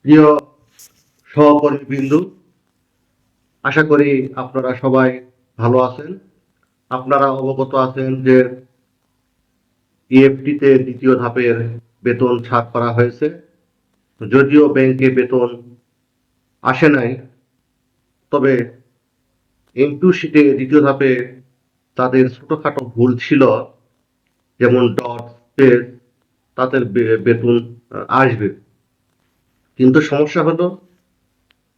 প্রিয় সহকর্মীবৃন্দ, আশা করি আপনারা সবাই ভালো আছেন। আপনারা অবগত আছেন যে ইএফটিতে দ্বিতীয় ধাপের বেতন ছাড় করা হয়েছে। যদিও ব্যাংকে বেতন আসে নাই, তবে M2 শিটে দ্বিতীয় ধাপে তাদের ছোটখাটো ভুল ছিল, যেমন ডট স্পেস, তাদের বেতন আসবে। কিন্তু সমস্যা হলো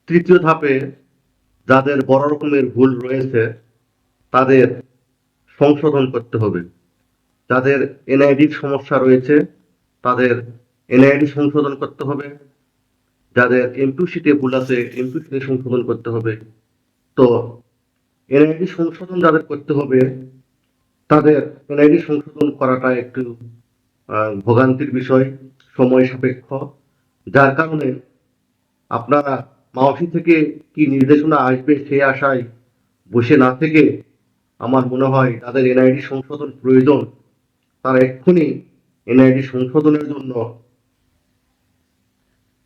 তৃতীয় ধাপে যাদের বড় রকমের ভুল রয়েছে তাদের সংশোধন করতে হবে। যাদের এনআইডির সমস্যা রয়েছে তাদের এনআইডি সংশোধন করতে হবে। যাদের M2 শিটে ভুল আছে M2 শিটে সংশোধন করতে হবে। তো এনআইডি সংশোধন যাদের করতে হবে তাদের এনআইডি সংশোধন করাটা একটু ভোগান্তির বিষয়, সময় সাপেক্ষ। যার কারণে আপনারা মাওসি থেকে কি নির্দেশনা আসবে সেই আশায় বসে না থেকে আমার মনে হয় তাদের এনআইডি সংশোধন প্রয়োজন, তারা এক্ষুনি এনআইডি সংশোধনের জন্য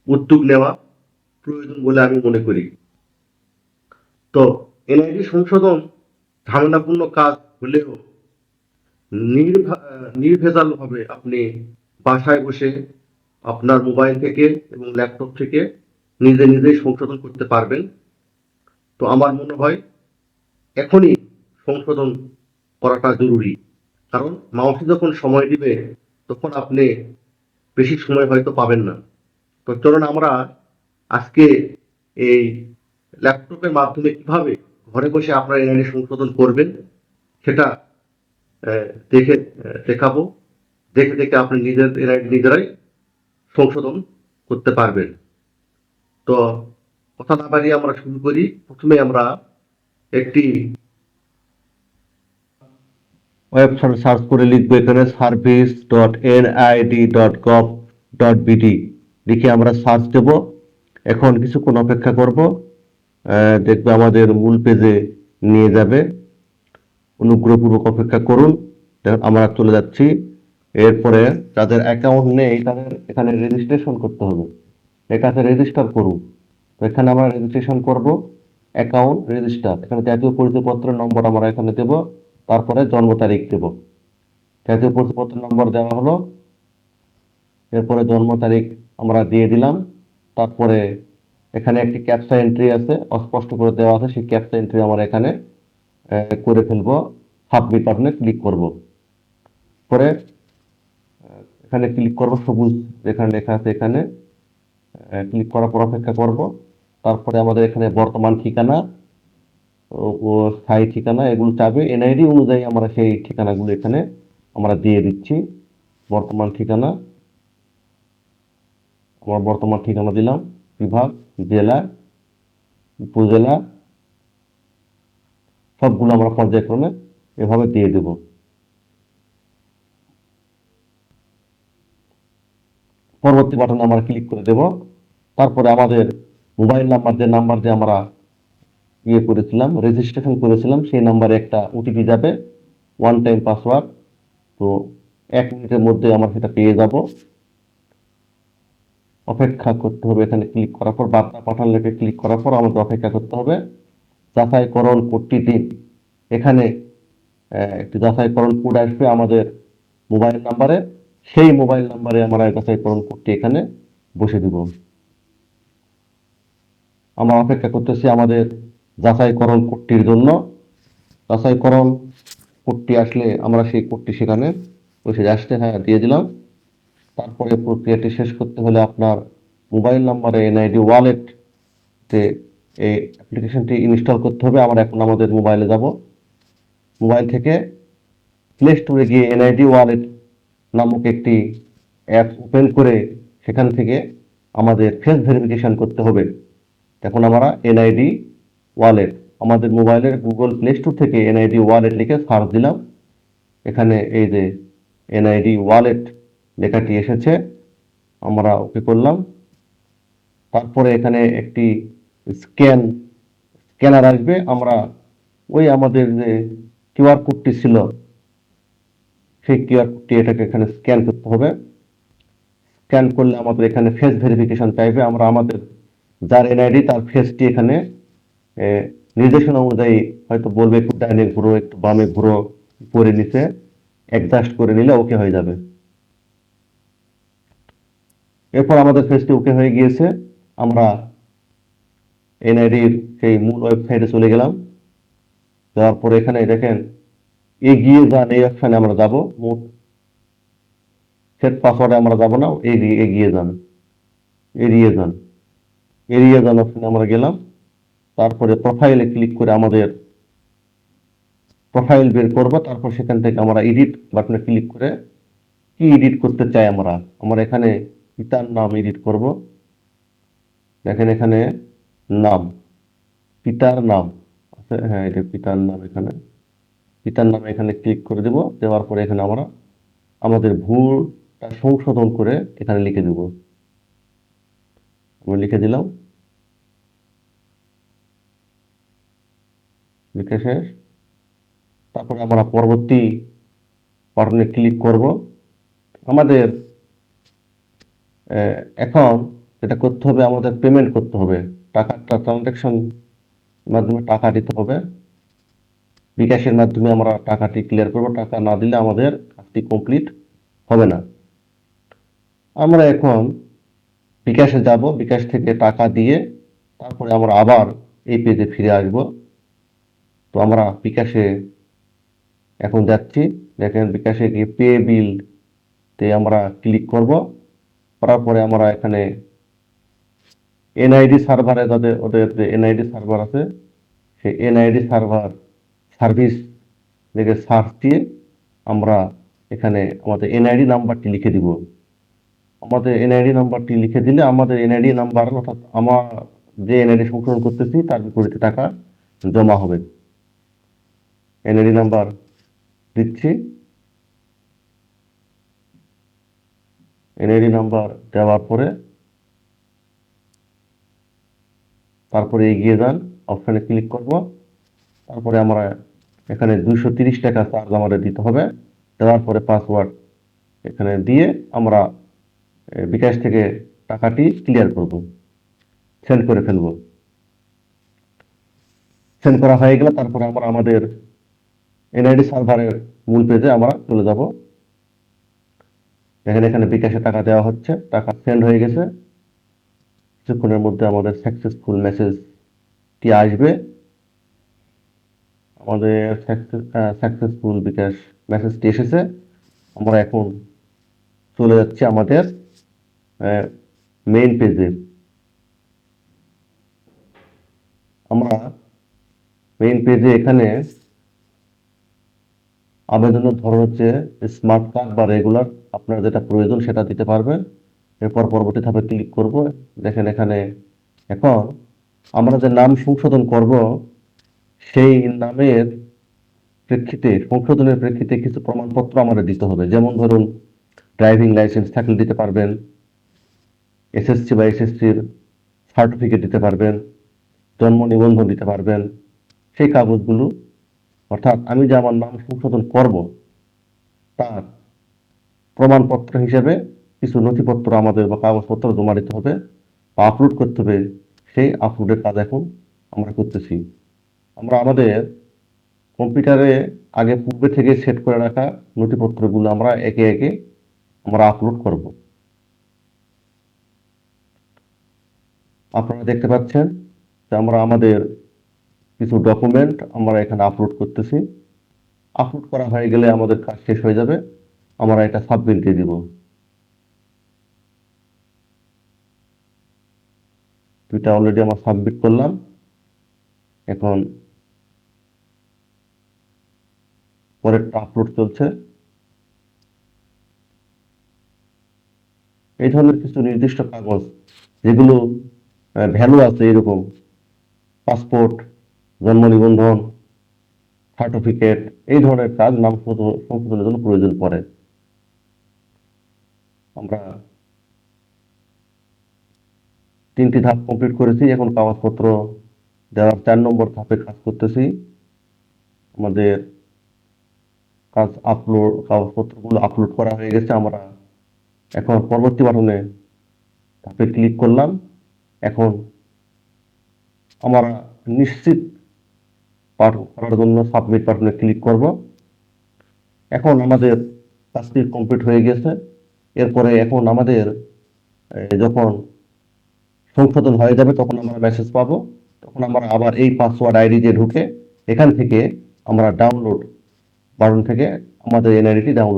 উদ্যোগ নেওয়া প্রয়োজন বলে আমি মনে করি। তো এনআইডি সংশোধন ঝামেলাপূর্ণ কাজ হলেও নির্ভেজালভাবে আপনি বাসায় বসে আপনার মোবাইল থেকে এবং ল্যাপটপ থেকে নিজেই সংশোধন করতে পারবেন। তো আমার মনে হয় এখনই সংশোধন করাটা জরুরি, কারণ মাউসি যখন সময় দিবে তখন আপনি বেশি সময় হয়তো পাবেন না। তো চলুন আমরা আজকে এই ল্যাপটপের মাধ্যমে কিভাবে ঘরে বসে আপনারা এনআইডি সংশোধন করবেন সেটা দেখে দেখাবো। দেখে দেখে আপনি নিজেরাই সংশোধন করতে পারবেন। তো কথা না বাড়িয়ে আমরা শুরু করি। প্রথমে আমরা একটি ওয়েবসাইট সার্চ করে লিখবো এখানে service.nid.gov.bd লিখে আমরা সার্চ দেব। এখন কিছুক্ষণ অপেক্ষা করব, দেখবে আমাদের মূল পেজে নিয়ে যাবে। অনুগ্রহপূর্বক অপেক্ষা করুন। আমরা চলে যাচ্ছি। এরপরে যাদের অ্যাকাউন্ট নেই তাদের এখানে রেজিস্ট্রেশন করতে হবে। এটাতে রেজিস্টার করুন। তো এখানে আমরা রেজিস্ট্রেশন করব, অ্যাকাউন্ট রেজিস্টার। এখানে জাতীয় পরিচয়পত্রের নম্বর আমরা এখানে দেব, তারপরে জন্ম তারিখ দেব। জাতীয় পরিচয়পত্রের নম্বর দেওয়া হলো, এরপরে জন্ম তারিখ আমরা দিয়ে দিলাম। তারপরে এখানে একটি ক্যাপচা এন্ট্রি আছে, অস্পষ্ট করে দেওয়া আছে, সেই ক্যাপচা এন্ট্রি আমরা এখানে করে ফেলবো। সাবমিট বাটনে ক্লিক করব। পরে এখানে ক্লিক করব, সবুজ যেখানে লেখা আছে এখানে ক্লিক করার পর অপেক্ষা করব। তারপরে আমাদের এখানে বর্তমান ঠিকানা ও স্থায়ী ঠিকানা এগুলো চাবে। এনআইডি অনুযায়ী আমরা সেই ঠিকানাগুলো এখানে আমরা দিয়ে দিচ্ছি। বর্তমান ঠিকানা, আমার বর্তমান ঠিকানা দিলাম, বিভাগ, জেলা, উপজেলা, সবগুলো আমরা পর্যায়ক্রমে এভাবে দিয়ে দেব। পরবর্তী বাটনে আমরা ক্লিক করে দেব। তারপরে আমাদের মোবাইল নাম্বার, যে নাম্বার দিয়ে আমরা করেছিলাম, রেজিস্ট্রেশন করেছিলাম, সেই নাম্বারে একটা ওটিপি যাবে, ওয়ান টাইম পাসওয়ার্ড। তো 1 মিনিটের মধ্যে আমরা সেটা পেয়ে যাব। অপেক্ষা করতে হবে। এখানে ক্লিক করার পর বার্তা পাঠান লেখে ক্লিক করার পর আমাদের অপেক্ষা করতে হবে। যাচাইকরণ কোডটি দিন। এখানে একটি যাচাইকরণ কোড আসবে আমাদের মোবাইল নাম্বারে, সেই মোবাইল নাম্বারে আমরা যাচাইকরণ কোডটি এখানে বসে দিব। আমরা অপেক্ষা করতেছি আমাদের যাচাইকরণ কোডটির জন্য। যাচাইকরণ কোডটি আসলে আমরা সেই কোডটি সেখানে বসে আসতে দিয়ে দিলাম। তারপরে প্রক্রিয়াটি শেষ করতে হলে আপনার মোবাইল নাম্বারে এনআইডি ওয়ালেটে এই অ্যাপ্লিকেশনটি ইনস্টল করতে হবে। আমরা এখন আমাদের মোবাইলে যাব। মোবাইল থেকে প্লে স্টোরে গিয়ে এনআইডি ওয়ালেট নামক একটি অ্যাপ ওপেন করে সেখান থেকে আমাদের ফেস ভেরিফিকেশন করতে হবে। এখন আমরা এনআইডি ওয়ালেট, আমাদের মোবাইলের গুগল প্লে স্টোর থেকে এনআইডি ওয়ালেট লিখে সার্চ দিলাম। এখানে এই যে এনআইডি ওয়ালেট লেখাটি এসেছে, আমরা ওকে করলাম। তারপরে এখানে একটি স্ক্যানার আসবে। আমরা ওই আমাদের যে কিউআর কোডটি ছিল সেই কিউআর কোডটি এটাকে এখানে স্ক্যান করতে হবে। স্ক্যান করলে আমাদের এখানে ফেস ভেরিফিকেশন চাইবে। আমরা আমাদের যার এনআইডি তার ফেসটি এখানে নির্দেশনা অনুযায়ী হয়তো বলবে একটু ডাইনে ঘুরো, একটু বামে ঘুরো, উপরে নিচে অ্যাডজাস্ট করে নিলে ওকে হয়ে যাবে। এরপর আমাদের ফেসটি ওকে হয়ে গিয়েছে। আমরা এনআইডির সেই মূল ওয়েবসাইটে চলে গেলাম। যাওয়ার পরে এখানে দেখেন এগিয়ে যান, এই অপশানে আমরা যাব। মোট সেট পাসওয়ার্ডে আমরা যাব না, এগিয়ে যান, এড়িয়ে যান, এড়িয়ে যান অপশানে আমরা গেলাম। তারপরে প্রোফাইলে ক্লিক করে আমাদের প্রোফাইল বের করবো। তারপর সেখান থেকে আমরা এডিট বাটনে ক্লিক করে কি এডিট করতে চাই আমরা এখানে পিতার নাম এডিট করব। দেখেন এখানে নাম, পিতার নাম আছে, হ্যাঁ এটা পিতার নাম। এখানে পিতার নামে এখানে ক্লিক করে দেব। দেওয়ার পরে এখানে আমরা আমাদের ভুলটা সংশোধন করে এখানে লিখে দেব। আমি লিখে দিলাম, লিখে শেষ। তারপরে আমরা পরবর্তী বাটনে ক্লিক করব। আমাদের এখন যেটা করতে হবে, আমাদের পেমেন্ট করতে হবে, টাকাটা ট্রানজাকশন মাধ্যমে টাকা দিতে হবে। বিকাশের মাধ্যমে আমরা টাকাটি ক্লিয়ার করব। টাকা না দিলে আমাদের কাজটি কমপ্লিট হবে না। আমরা এখন বিকাশে যাব, বিকাশ থেকে টাকা দিয়ে তারপরে আমরা আবার এই পেজে ফিরে আসব। তো আমরা বিকাশে এখন যাচ্ছি। দেখেন বিকাশে গিয়ে পে বিল তে আমরা ক্লিক করব। করার পরে আমরা এখানে এনআইডি সার্ভারে ওদের যে এনআইডি সার্ভার আছে, সেই এনআইডি সার্ভার সার্ভিস থেকে সার্চ দিয়ে আমরা এখানে আমাদের এনআইডি নাম্বারটি লিখে দিব। আমাদের এনআইডি নাম্বারটি লিখে দিলে আমাদের এনআইডি নাম্বার, অর্থাৎ আমার যে এনআইডি সংশোধন করতেছি তার বিপরীতে টাকা জমা হবে। এনআইডি নাম্বার দিচ্ছি। এনআইডি নাম্বার দেওয়ার পরে তারপরে এগিয়ে যান অপশানে ক্লিক করব। তারপরে আমরা এখানে 230 টাকা চার্জ আমাদের দিতে হবে। দেওয়ার পরে পাসওয়ার্ড এখানে দিয়ে আমরা বিকাশ থেকে টাকাটি ক্লিয়ার করব, সেন্ড করে ফেলব। সেন্ড করা হয়ে গেলে তারপরে আমরা আমাদের এনআইডি সার্ভারের মূল পেজে আমরা চলে যাব। এখানে বিকাশে টাকা দেওয়া হচ্ছে, টাকা সেন্ড হয়ে গেছে। কিছুক্ষণের মধ্যে আমাদের সাকসেসফুল মেসেজটি আসবে। আমাদের সাকসেসফুল বিকাশ মেসেজটি এসেছে। আমরা এখন চলে যাচ্ছি আমাদের মেইন পেজে। আমরা মেইন পেজে এখানে আবেদনের ধরন হচ্ছে স্মার্ট কার্ড বা রেগুলার, আপনার যেটা প্রয়োজন সেটা দিতে পারবেন। এরপর পরবর্তী ধাপে ক্লিক করব। দেখেন এখানে এখন আমরা যে নাম সংশোধন করব সেই নামের প্রেক্ষিতে, সংশোধনের প্রেক্ষিতে কিছু প্রমাণপত্র আমাদের দিতে হবে। যেমন ধরুন ড্রাইভিং লাইসেন্স থাকলে দিতে পারবেন, এসএসসি বা এসএসসির সার্টিফিকেট দিতে পারবেন, জন্ম নিবন্ধন দিতে পারবেন। সেই কাগজগুলো, অর্থাৎ আমি যে আমার নাম সংশোধন করব তার প্রমাণপত্র হিসেবে কিছু নথিপত্র আমাদের বা কাগজপত্র জমা দিতে হবে বা আপলোড করতে হবে। সেই আপলোডের কাজ এখন আমরা করতেছি। আমরা আমাদের কম্পিউটারে আগে পূর্বে থেকে সেট করে রাখা নথিপত্রগুলো আমরা একে একে আমরা আপলোড করব। আপনারা দেখতে পাচ্ছেন যে আমরা আমাদের কিছু ডকুমেন্ট আমরা এখানে আপলোড করতেছি। আপলোড করা হয়ে গেলে আমাদের কাজ শেষ হয়ে যাবে। আমরা এটা সাবমিট দিয়ে দিব। এটা অলরেডি আমরা সাবমিট করলাম। এখন পরেরটা আপলোড চলছে। এই ধরনের কিছু নির্দিষ্ট কাগজ যেগুলো ভ্যালু আছে, এরকম পাসপোর্ট, জন্ম নিবন্ধন, সার্টিফিকেট, এই ধরনের কাজ নাম সংশোধনের জন্য প্রয়োজন পড়ে। আমরা 3টি ধাপ কমপ্লিট করেছি। এখন কাগজপত্র দেওয়ার 4 নম্বর ধাপে কাজ করতেছি। আমাদের কাগজপত্রগুলো আপলোড করা হয়ে গেছে। আমরা এখন পরবর্তী বাটনে ধাপে ক্লিক করলাম। এখন আমরা নিশ্চিত করার জন্য সাবমিট বাটনে ক্লিক করব। এখন আমাদের কাজটি কমপ্লিট হয়ে গেছে। এরপরে এখন আমাদের যখন সংশোধন হয়ে যাবে তখন আমরা মেসেজ পাবো। তখন আমরা আবার এই পাসওয়ার্ড আইডি দিয়ে ঢুকে এখান থেকে আমরা ডাউনলোড বাটন থেকে আমাদের এনআইডিটি ডাউনলোড